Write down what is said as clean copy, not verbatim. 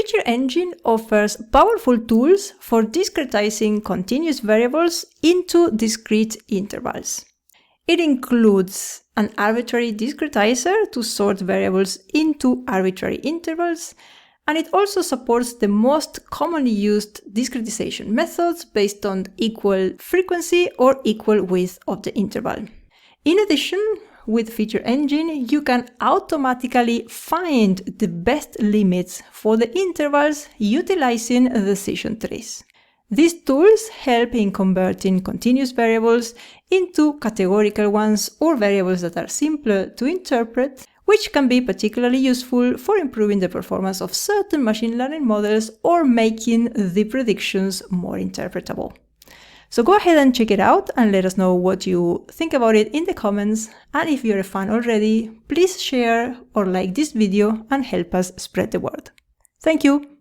Feature Engine offers powerful tools for discretizing continuous variables into discrete intervals. It includes an arbitrary discretizer to sort variables into arbitrary intervals, and it also supports the most commonly used discretization methods based on equal frequency or equal width of the interval. In addition, with Feature Engine, you can automatically find the best limits for the intervals utilizing decision trees. These tools help in converting continuous variables into categorical ones or variables that are simpler to interpret, which can be particularly useful for improving the performance of certain machine learning models or making the predictions more interpretable. So go ahead and check it out and let us know what you think about it in the comments. And if you're a fan already, please share or like this video and help us spread the word. Thank you!